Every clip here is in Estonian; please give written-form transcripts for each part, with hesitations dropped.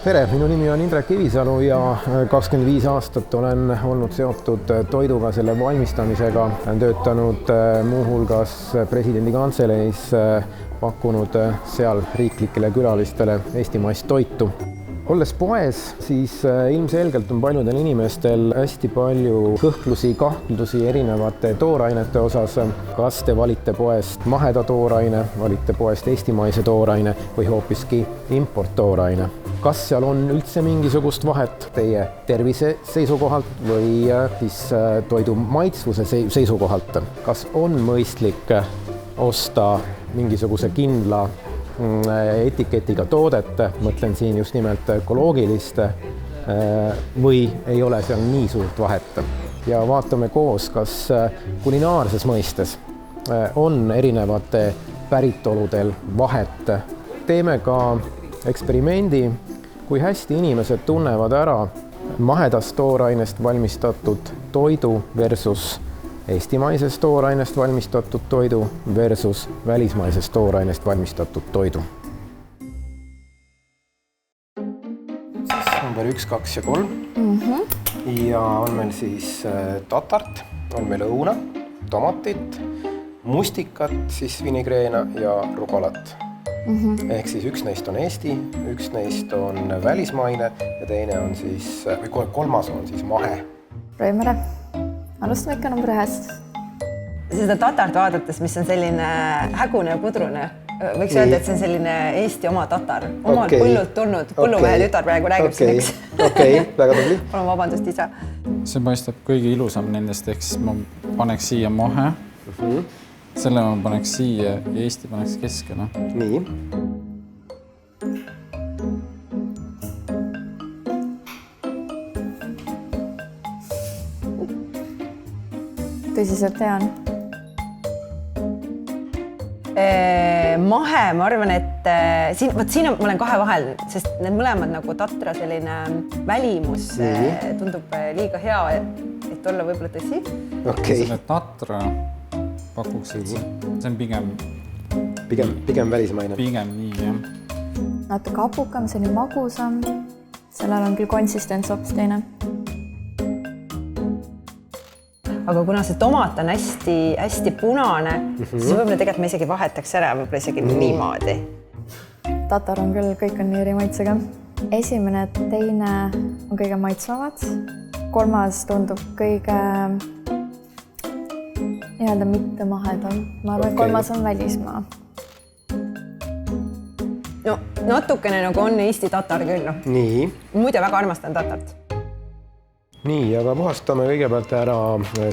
Tere, minu nimi on Indrek Kivisalu ja 25 aastat olen olnud seotud toiduga, selle valmistamisega. Olen töötanud muuhulgas presidendi kantseleis, pakkunud seal riiklikele külalistele eestimaist toitu. Olles poes, siis ilmselgelt on paljudel inimestel hästi palju kõhklusi, kahtlusi erinevate toorainete osas. Kas te valite poest maheda tooraine, valite poest eestimaise tooraine või hoopiski importtooraine? Kas seal on üldse mingisugust vahet teie tervise seisukohalt või siis toidu maitsvuse seisukohalt? Kas on mõistlik osta mingisuguse kindla etiketiga toodet, mõtlen siin just nimelt ökoloogilist, või ei ole seal nii suurt vahet. Ja vaatame koos, kas kulinaarses mõistes on erinevate päritoludel vahet. Teeme ka eksperimendi, kui hästi inimesed tunnevad ära mahedast toorainest valmistatud toidu versus eestimaisest toorainest valmistatud toidu versus välismaisest toorainest valmistatud toidu. Number 1, 2 ja 3. Ja on meil siis tatart, on meil õuna, tomatit, mustikat, siis vinigreena ja rukolat. Ehk siis üks neist on Eesti, üks neist on välismaine ja teine on siis, või kolmas on siis mahe. Roimere. Alustame ikka number 1. Seda tatart vaadates, mis on selline hägune ja pudrune, võiks öelda, et see on selline Eesti oma tatar. Omalt põllult tulnud, põllumehe tütar praegu räägib siin üks. Okei, väga tubli. Palun vabandust, isa. See paistab kõige ilusam nendest, ehk siis ma paneks siia mahe. Selle ma paneks siia ja Eesti paneks keskele. Nii. Tõsiselt tean. Mahe, ma arvan, et siin ma olen kahe vahel, sest need mõlemad nagu tatra selline välimus tundub liiga hea, et olla võib-olla tõsi. Selle tatra pakuks, et see on pigem välismaine. Pigem nii, jah. Natuke hapukam, selline magusam. Sellel on küll konsistents hoopis teine. Aga kuna see tomat on hästi punane, siis võib-olla tegelikult me isegi vahetaks ära, võib-olla isegi niimoodi. Tatar on küll, kõik on nii eri maitsega. Esimene, teine on kõige maitsvamad. Kolmas tundub kõige nii-öelda mitte mahedam. Ma arvan, et kolmas on välismaa. No natukene nagu on Eesti tatar küll. Nii. Muide väga armastan tatart. Nii, aga puhastame kõigepealt ära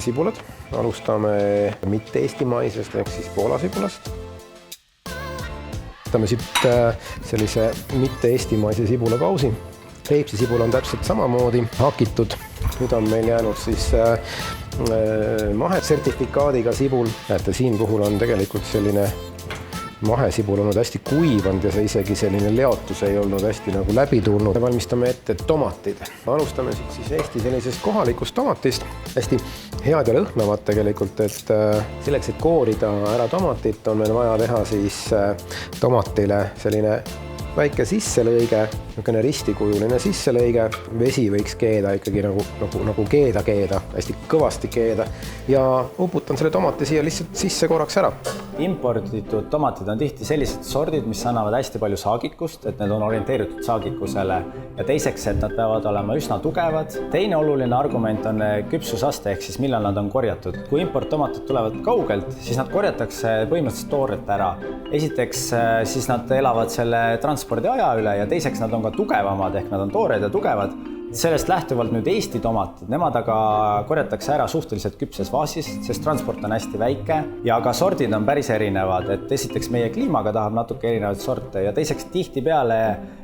sibulad. Alustame mitte eestimaisest, ehk siis Poola sibulast. Võtame siit sellise mitte eestimaise sibulakausi. Peipsi sibul on täpselt samamoodi hakitud. Nüüd on meil jäänud siis mahesertifikaadiga sibul. Näete, siin puhul on tegelikult selline mahesibul olnud hästi kuivanud ja see isegi selline leotus ei olnud hästi nagu läbi tulnud. Valmistame ette tomatid. Alustame siis Eesti sellisest kohalikust tomatist. Hästi head ja lõhnavad tegelikult, et selleks, et koorida ära tomatit, on meil vaja teha siis tomatile selline väike sisselõige, niisugune ristikujuline sisselõige. Vesi võiks keeda ikkagi nagu keeda, hästi kõvasti keeda ja uputan selle tomati siia lihtsalt sisse korraks ära. Imporditud tomatid on tihti sellised sordid, mis annavad hästi palju saagikust, et need on orienteeritud saagikusele ja teiseks, et nad peavad olema üsna tugevad. Teine oluline argument on küpsusaste, ehk siis millal nad on korjatud. Kui importtomatid tulevad kaugelt, siis nad korjatakse põhimõtteliselt tooret ära. Esiteks siis nad elavad selle transpordi aja üle ja teiseks nad on ka tugevamad, ehk nad on toored ja tugevad. Sellest lähtuvalt nüüd Eesti tomatid, nemad aga korjatakse ära suhteliselt küpses vaasis, sest transport on hästi väike ja ka sordid on päris erinevad, et esiteks meie kliimaga tahab natuke erinevaid sorte ja teiseks tihtipeale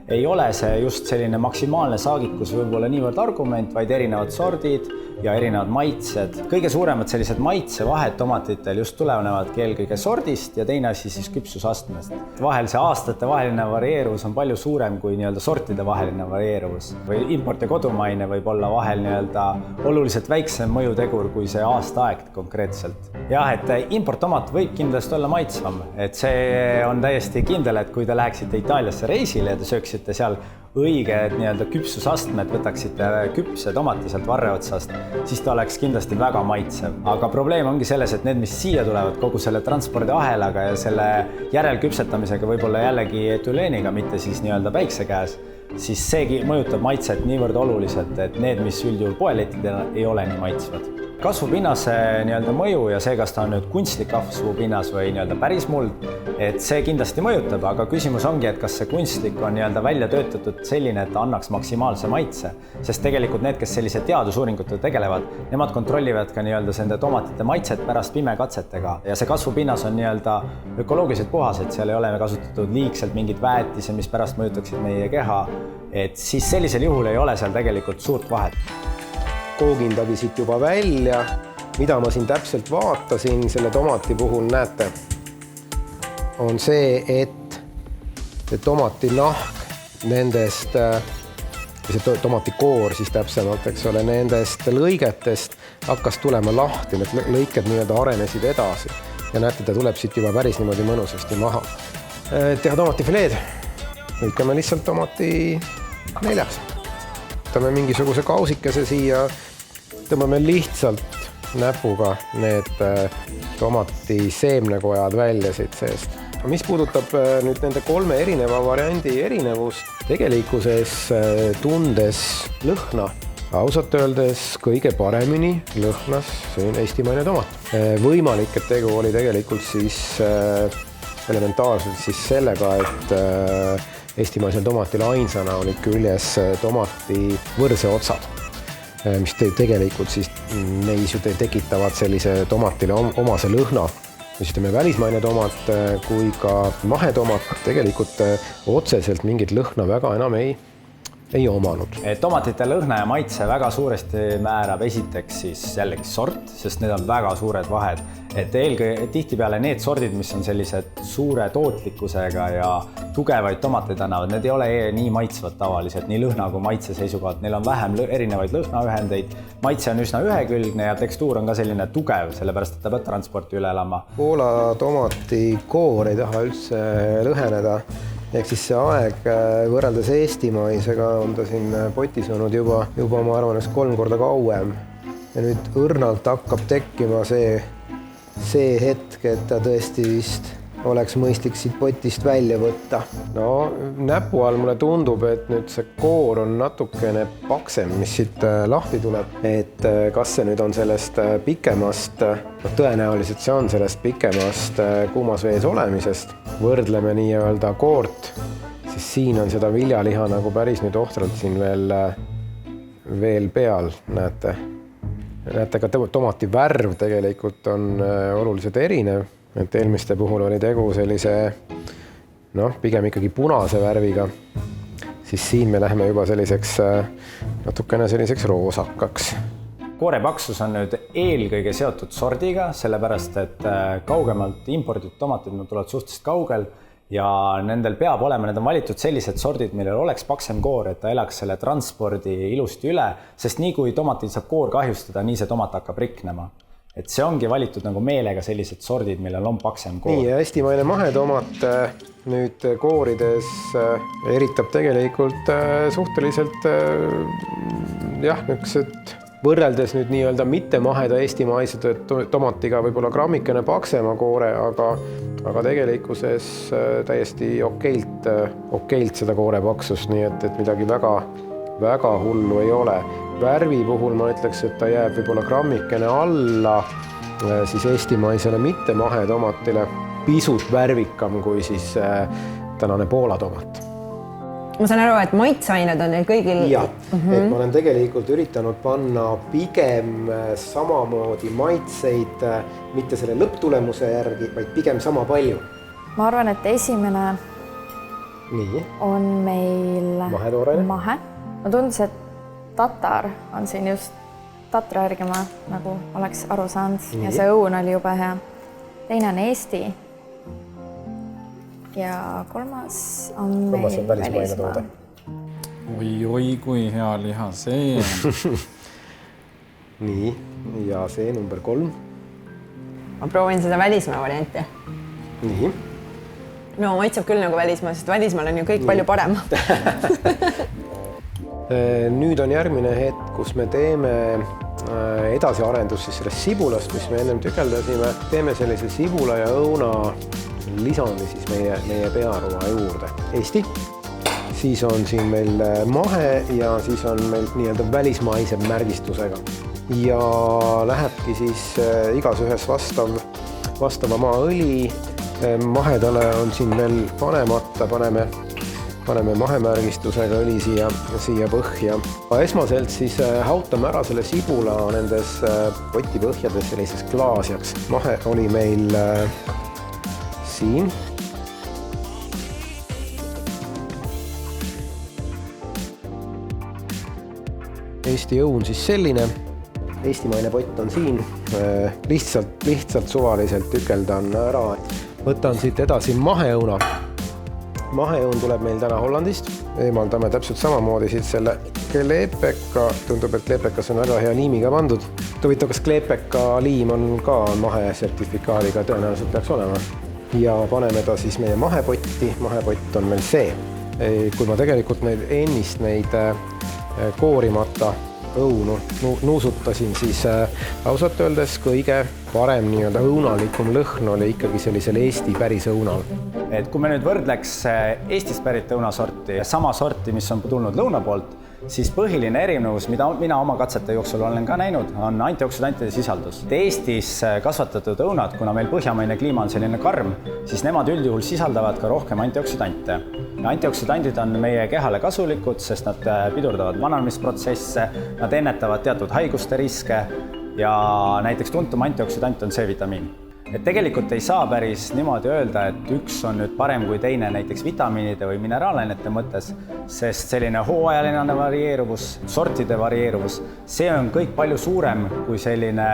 ei ole see just selline maksimaalne saagikus võib-olla niivõrd argument, vaid erinevad sordid ja erinevad maitsed. Kõige suuremad sellised maitsevahed tomatitel just tulenevadki eelkõige sordist ja teine asi siis küpsusastmest. Vahel see aastate vaheline varieeruvus on palju suurem kui nii-öelda sortide vaheline varieeruvus. Või import ja kodumaine võib olla vahel nii-öelda oluliselt väiksem mõjutegur kui see aastaaeg konkreetselt. Jah, et importtomat võib kindlasti olla maitsvam, et see on täiesti kindel, et kui te läheksite Itaaliasse reisile ja te sööksite seal õige nii-öelda küpsusastmed, võtaksite küpse tomati sealt varre otsast, siis ta oleks kindlasti väga maitsev. Aga probleem ongi selles, et need, mis siia tulevad kogu selle transpordiahelaga ja selle järelküpsetamisega võib-olla jällegi etüleeniga, mitte siis nii-öelda päikse käes, siis seegi mõjutab maitset niivõrd oluliselt, et need, mis üldjuhul poelettidena ei ole nii maitsvad. Kasvupinnase nii-öelda mõju ja see, kas ta on nüüd kunstlik kasvupinnas või nii-öelda päris muld, et see kindlasti mõjutab, aga küsimus ongi, et kas see kunstlik on nii-öelda välja töötatud selline, et ta annaks maksimaalse maitse, sest tegelikult need, kes sellise teadusuuringutega tegelevad, nemad kontrollivad ka nii-öelda nende tomatite maitset pärast pimekatsetega ja see kasvupinnas on nii-öelda ökoloogiliselt puhas, et seal ei ole kasutatud liigselt mingit väetise, mis pärast mõjutaksid meie keha, et siis sellisel juhul ei ole seal tegelikult suurt vahet. Koogindagi siit juba välja, mida ma siin täpselt vaatasin selle tomati puhul, näete, on see, et see tomati nahk nendest, see tomati koor siis täpsemalt, eks ole, nendest lõigetest hakkas tulema lahti, need lõiked nii-öelda arenesid edasi ja näete, ta tuleb siit juba päris niimoodi mõnusasti maha. Teha tomatifileed, lõikame lihtsalt tomati neljaks. Võtame mingisuguse kausikese siia, tõmbame lihtsalt näpuga need tomati seemnekojad välja siit seest. Mis puudutab nüüd nende 3 erineva variandi erinevust, tegelikkuses tundes lõhna, ausalt öeldes kõige paremini lõhnas eestimaine tomat. Võimalik, et tegu oli tegelikult siis elementaarselt siis sellega, et eestimaisel tomatil ainsana olid küljes tomati võrse otsad, mis tegelikult siis neis ju tekitavad sellise tomatile omase lõhna. Mis ütleme, välismaine tomat kui ka mahetomat tegelikult otseselt mingit lõhna väga enam ei omanud. Tomatite lõhna ja maitse väga suuresti määrab esiteks siis jällegi sort, sest need on väga suured vahed. Et eelkõige tihtipeale need sordid, mis on sellised suure tootlikkusega ja tugevaid tomateid annavad, need ei ole nii maitsvad tavaliselt, nii lõhna kui maitse seisukohalt. Neil on vähem erinevaid lõhnaühendeid, maitse on üsna ühekülgne ja tekstuur on ka selline tugev, sellepärast et ta peab transporti üle elama. Poola tomati koor ei taha üldse lõheneda. Ehk siis see aeg võrreldes eestimaisega on ta siin potis olnud juba ma arvan, 3 korda kauem. Ja nüüd õrnalt hakkab tekkima see hetk, et ta tõesti vist oleks mõistlik siit potist välja võtta. No näpu all mulle tundub, et nüüd see koor on natukene paksem, mis siit lahti tuleb. Et kas see nüüd on sellest pikemast, tõenäoliselt see on sellest pikemast kuumas vees olemisest. Võrdleme nii-öelda koort, siis siin on seda viljaliha nagu päris nüüd ohtralt siin veel peal, näete. Näete, ka tomati värv tegelikult on oluliselt erinev. Et eelmiste puhul oli tegu sellise, pigem ikkagi punase värviga, siis siin me läheme juba selliseks natukene selliseks roosakaks. Koore paksus on nüüd eelkõige seotud sordiga, sellepärast et kaugemalt imporditud tomatid tulevad suhteliselt kaugel ja nendel peab olema, need on valitud sellised sordid, millel oleks paksem koor, et ta elaks selle transpordi ilusti üle, sest nii kui tomatil saab koor kahjustada, nii see tomat hakkab riknema. Et see ongi valitud nagu meelega sellised sordid, millel on paksem koor. Nii, eestimaine mahetomat nüüd koorides eritab tegelikult suhteliselt niisugused võrreldes nüüd nii-öelda mitte maheda eestimaised tomatiga võib-olla grammikene paksema koore, aga tegelikkuses täiesti okeilt seda koore paksust, nii et midagi väga hullu ei ole. Värvi puhul ma ütleks, et ta jääb võib-olla grammikene alla siis eestimaisele mitte mahetomatile, pisut värvikam kui siis tänane Poola tomat. Ma saan aru, et maitseained on neil kõigil... Ja, et ma olen tegelikult üritanud panna pigem samamoodi maitseid, mitte selle lõpptulemuse järgi, vaid pigem sama palju. Ma arvan, et esimene on meil mahe. Ma tundus, et tatar on siin just tatra järgi ma nagu oleks aru saanud ja see õun oli juba hea. Teine on Eesti ja kolmas on meil välismaa. Oi, kui hea liha see on. Nii, ja see number 3. Ma proovin seda välismaa varianti. Nii. No maitseb küll nagu välismaal, sest välismaal on ju kõik palju parem. Nüüd on järgmine hetk, kus me teeme edasiarendus siis sellest sibulast, mis me ennem tükeldasime. Teeme sellise sibula ja õuna lisandi siis meie pearoa juurde. Eesti. Siis on siin meil mahe ja siis on meil nii-öelda välismaise märgistusega. Ja lähebki siis igas ühes vastava maaõli. Mahedale on siin veel panemata, paneme mahemärgistusega õli siia põhja. Esmaselt siis hautame ära selle sibula nendes potipõhjades sellises klaasjaks. Mahe oli meil siin. Eesti õun siis selline. Eestimaine pott on siin. Lihtsalt suvaliselt tükeldan ära. Võtan siit edasi maheõuna. Maheõun tuleb meil täna Hollandist. Eemaldame täpselt samamoodi siit selle kleepeka. Tundub, et kleepekas on väga hea liimiga pandud. Huvitav, kas kleepeka liim on ka mahesertifikaadiga, tõenäoliselt peaks olema. Ja paneme ta siis meie mahepotti. Mahepott on meil see. Kui ma tegelikult ennist neid koorimata õunu nuusutasin, siis ausalt öeldes kõige parem nii-öelda õunalikum lõhn oli ikkagi sellisel Eesti päris õunal. Et kui me nüüd võrdleks Eestist pärit õunasorti ja sama sorti, mis on tulnud lõuna poolt, siis põhiline erinevus, mida mina oma katsete jooksul olen ka näinud, on antioksidantide sisaldus. Eestis kasvatatud õunad, kuna meil põhjamaine kliima on selline karm, siis nemad üldjuhul sisaldavad ka rohkem antioksidante. Ja antioksidandid on meie kehale kasulikud, sest nad pidurdavad vananemisprotsesse, nad ennetavad teatud haiguste riske ja näiteks tuntum antioksidant on C-vitamiin. Et tegelikult ei saa päris niimoodi öelda, et üks on nüüd parem kui teine näiteks vitamiinide või mineraalainete mõttes, sest selline hooajaline varieeruvus, sortide varieeruvus, see on kõik palju suurem kui selline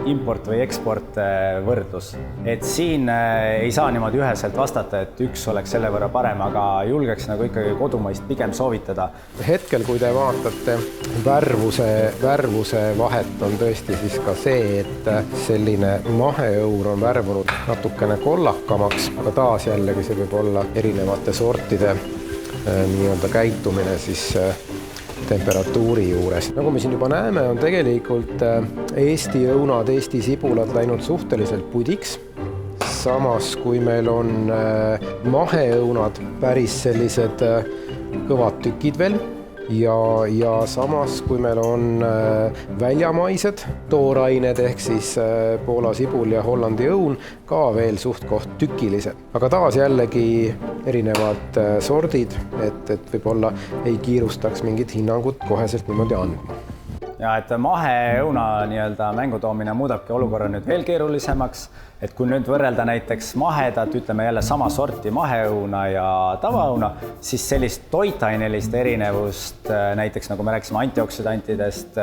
import või eksport võrdlus. Et siin ei saa niimoodi üheselt vastata, et üks oleks selle võrra parem, aga julgeks nagu ikkagi kodumaist pigem soovitada. Hetkel, kui te vaatate värvuse vahet, on tõesti siis ka see, et selline maheõun on värvunud natukene kollakamaks, aga taas jällegi see võib olla erinevate sortide nii-öelda käitumine siis temperatuuri juures. Nagu me siin juba näeme, on tegelikult Eesti õunad, Eesti sibulad läinud suhteliselt pudiks. Samas, kui meil on maheõunad päris sellised kõvad tükid veel, ja samas, kui meil on väljamaised toorained ehk siis Poola sibul ja Hollandi õun ka veel suht-koht tükilised. Aga taas jällegi erinevad sordid, et võib-olla ei kiirustaks mingit hinnangut koheselt niimoodi andma. Ja et maheõuna nii-öelda mängutoomine muudabki olukorra nüüd veel keerulisemaks. Et kui nüüd võrrelda näiteks mahedat, ütleme jälle sama sorti maheõuna ja tavaõuna, siis sellist toitainelist erinevust, näiteks nagu me rääkisime antioksidantidest,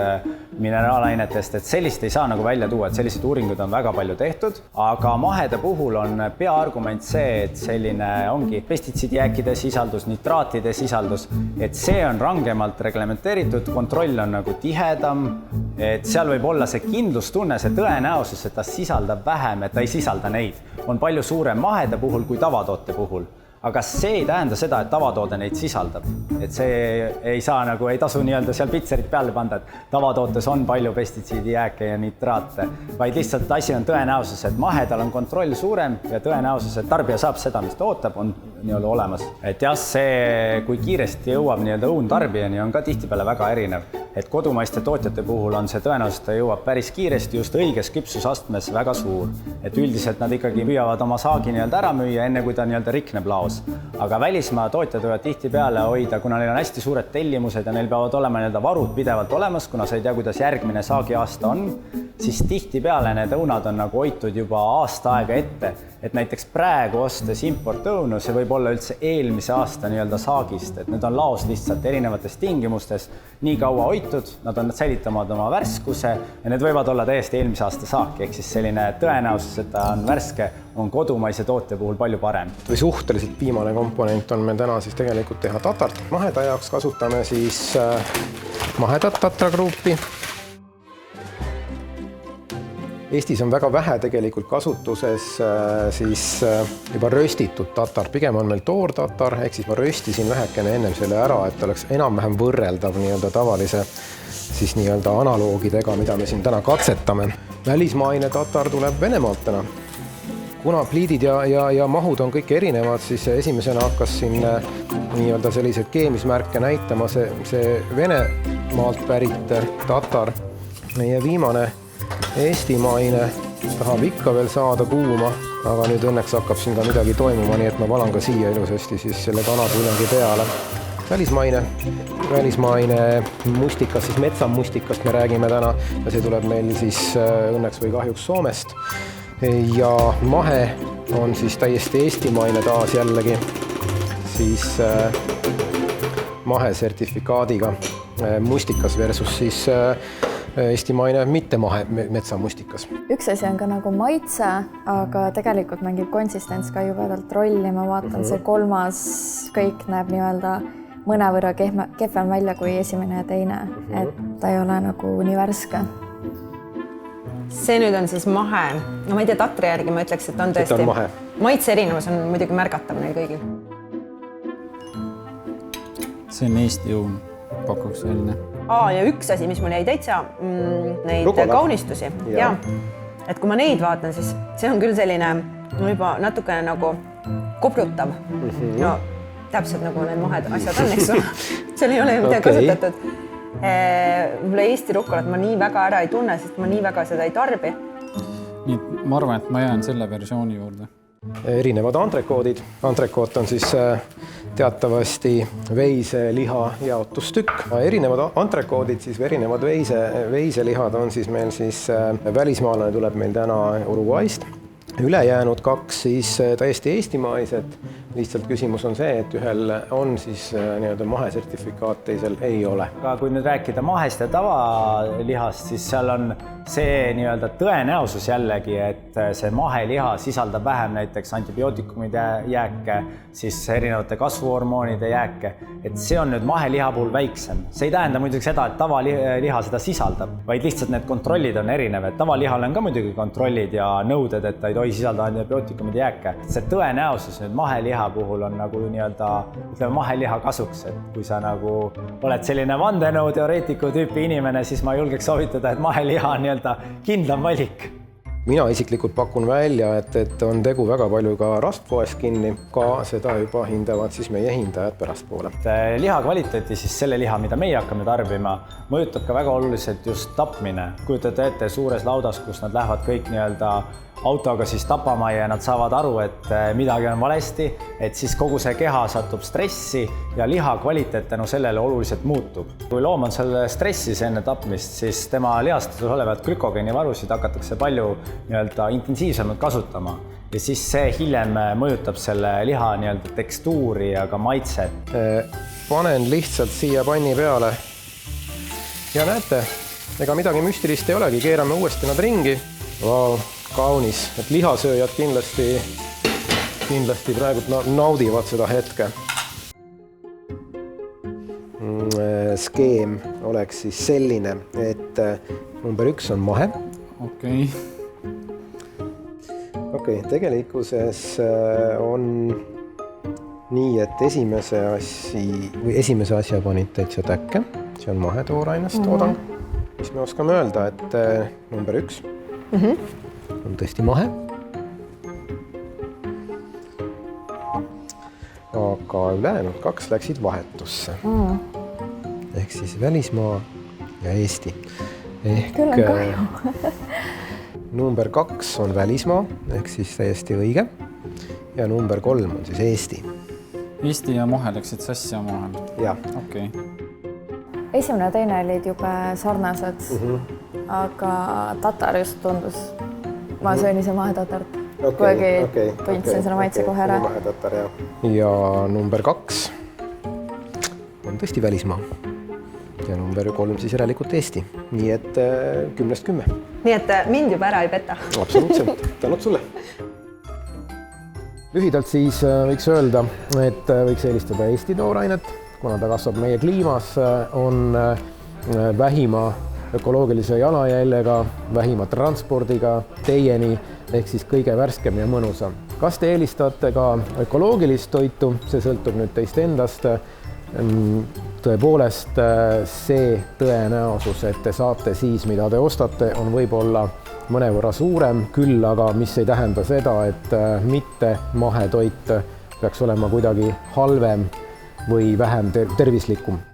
mineraalainetest, et sellist ei saa nagu välja tuua, et sellised uuringud on väga palju tehtud, aga mahede puhul on peaargument see, et selline ongi pestitsiidijääkide sisaldus, nitraatide sisaldus, et see on rangemalt reglementeeritud, kontroll on nagu tihedam, et seal võib olla see kindlustunne, see tõenäosus, et ta sisaldab vähem, et ta ei sisaldada neid, on palju suurem mahede puhul kui tavatoote puhul. Aga see ei tähenda seda, et tavatoode neid sisaldab. Et see ei saa nagu, ei tasu nii-öelda seal pitserit peale panda, et tavatootes on palju pestitsiidijääke ja nitraate, vaid lihtsalt asi on tõenäosus, et mahedal on kontroll suurem ja tõenäosus, et tarbija saab seda, mis ta ootab, on nii-öelda olemas. Et jah, see, kui kiiresti jõuab nii-öelda õun tarbijani, on ka tihtipeale väga erinev. Et kodumaiste tootjate puhul on see tõenäosus, ta jõuab päris kiiresti just õiges küpsusastmes väga suur. Et üldiselt nad ikkagi püüavad oma saagi nii-öelda ära müüa, enne kui ta nii-öelda rikneb laos. Aga välismaa tootjad võivad tihtipeale hoida, kuna neil on hästi suured tellimused ja neil peavad olema nii-öelda varud pidevalt olemas, kuna sa ei tea, kuidas järgmine saagiaasta on, siis tihtipeale need õunad on nagu hoitud juba aasta aega ette. Et näiteks praegu ostes importõunu, see võib olla üldse eelmise aasta nii-öelda saagist, et need on laos lihtsalt erinevates tingimustes nii kaua hoitud, nad on säilitanud oma värskuse ja need võivad olla täiesti eelmise aasta saak, ehk siis selline tõenäosus, et ta on värske, on kodumaise tootja puhul palju parem. Või suhteliselt viimane komponent on meil täna siis tegelikult teha tatart. Maheda jaoks kasutame siis mahedat tatragruupi. Eestis on väga vähe tegelikult kasutuses siis juba röstitud tatar, pigem on meil toortatar, ehk siis ma röstisin vähekene ennem selle ära, et oleks enam-vähem võrreldav nii-öelda tavalise siis nii-öelda analoogidega, mida me siin täna katsetame. Välismaine tatar tuleb Venemaalt täna. Kuna pliidid ja mahud on kõik erinevad, siis esimesena hakkas siin nii-öelda selliseid keemismärke näitama see Venemaalt pärit tatar. Meie viimane eestimaine tahab ikka veel saada kuuma, aga nüüd õnneks hakkab siin ka midagi toimuma, nii et ma valan ka siia ilusasti siis selle kanatulengi peale. Välismaine mustikas, siis metsamustikast me räägime täna ja see tuleb meil siis õnneks või kahjuks Soomest. Ja mahe on siis täiesti eestimaine taas jällegi, siis mahe sertifikaadiga mustikas versus siis eestimaine mitte mahe metsamustikas. Üks asi on ka nagu maitse, aga tegelikult mängib konsistents ka jubedalt rolli. Ma vaatan, see kolmas kõik näeb nii-öelda mõnevõrra kehvem välja kui esimene ja teine, et ta ei ole nagu nii värske. See nüüd on siis mahe. No ma ei tea, tatri järgi ma ütleks, et on tõesti. Maitse erinevus on muidugi märgatav neil kõigil. See on Eesti õun, pakuks selline. Ja üks asi, mis mul jäi täitsa, neid kaunistusi. Ja. Et kui ma neid vaatan, siis see on küll selline juba natukene nagu koprutav. No täpselt nagu need mahed asjad on, eks. Seal ei ole midagi kasutatud. Võib-olla Eesti rukkolat ma nii väga ära ei tunne, sest ma nii väga seda ei tarbi. Nii, ma arvan, et ma jään selle versiooni juurde. Erinevad antrekoodid. Antrekoot on siis teatavasti veiseliha jaotustükk. Erinevad antrekoodid, siis erinevad veiselihad on siis meil siis välismaalane tuleb meil täna Uruguayst. Ülejäänud kaks siis täiesti eestimaised. Lihtsalt küsimus on see, et ühel on siis nii-öelda mahesertifikaat, teisel ei ole. Aga kui nüüd rääkida mahest ja tavalihast, siis seal on see nii-öelda tõenäosus jällegi, et see maheliha sisaldab vähem näiteks antibiootikumide jääke, siis erinevate kasvuhormoonide jääke, et see on nüüd maheliha puhul väiksem. See ei tähenda muidugi seda, et tavaliha seda sisaldab, vaid lihtsalt need kontrollid on erinevad. Tavalihal on ka muidugi kontrollid ja nõuded, et ta ei tohi sisaldada antibiootikumide jääke. See tõenäosus nüüd maheliha puhul on nagu nii-öelda ütleme maheliha kasuks, et kui sa nagu oled selline vandenõuteoreetiku tüüpi inimene, siis ma julgeks soovitada, et maheliha on nii-öelda kindlam valik. Mina isiklikult pakun välja, et on tegu väga palju ka rastpoest kinni, ka seda juba hindavad siis meie hindajad pärastpoole. Liha kvaliteeti, siis selle liha, mida meie hakkame tarbima, mõjutab ka väga oluliselt just tapmine. Kujutate ette suures laudas, kus nad lähevad kõik nii-öelda autoga siis tapama ja nad saavad aru, et midagi on valesti, et siis kogu see keha satub stressi ja liha kvaliteet tänu sellele oluliselt muutub. Kui loom on selle stressis enne tapmist, siis tema lihastes olevat glükogeenivarusid hakatakse palju nii-öelda intensiivsemalt kasutama ja siis see hiljem mõjutab selle liha nii-öelda tekstuuri ja ka maitset. Panen lihtsalt siia panni peale ja näete, ega midagi müstilist ei olegi, keerame uuesti nad ringi. Wow. Kaunis, et lihasööjad kindlasti praegu naudivad seda hetke. Skeem oleks siis selline, et number 1 on mahe. Okei, tegelikkuses on nii, et esimese asja panid täitsa täkke. See on mahetoorainest toodang. Mis me oskame öelda, et number 1 on tõesti mahe. Aga ülejäänud 2 läksid vahetusse. Ehk siis välismaa ja Eesti. Küll on kahju. Number 2 on välismaa, ehk siis täiesti õige. Ja number 3 on siis Eesti. Eesti ja mahe läksid sassi omavahel? Jah. Okei. Esimene ja teine olid jube sarnased, aga tatar just tundus. Ma söön ise mahetatart, kuigi tundsin selle maitse kohe ära. Ja number 2 on tõesti välismaa. Ja number 3 siis järelikult Eesti. Nii et 10-10. Nii et mind juba ära ei peta. Absoluutselt. Tänud sulle. Lühidalt siis võiks öelda, et võiks eelistada Eesti toorainet, kuna ta kasvab meie kliimas, on vähima ökoloogilise jalajäljega, vähima transpordiga teieni, ehk siis kõige värskem ja mõnusam. Kas te eelistate ka ökoloogilist toitu, see sõltub nüüd teist endast. Tõepoolest see tõenäosus, et te saate siis, mida te ostate, on võib-olla mõnevõrra suurem, küll aga mis ei tähenda seda, et mitte mahetoit peaks olema kuidagi halvem või vähem tervislikum.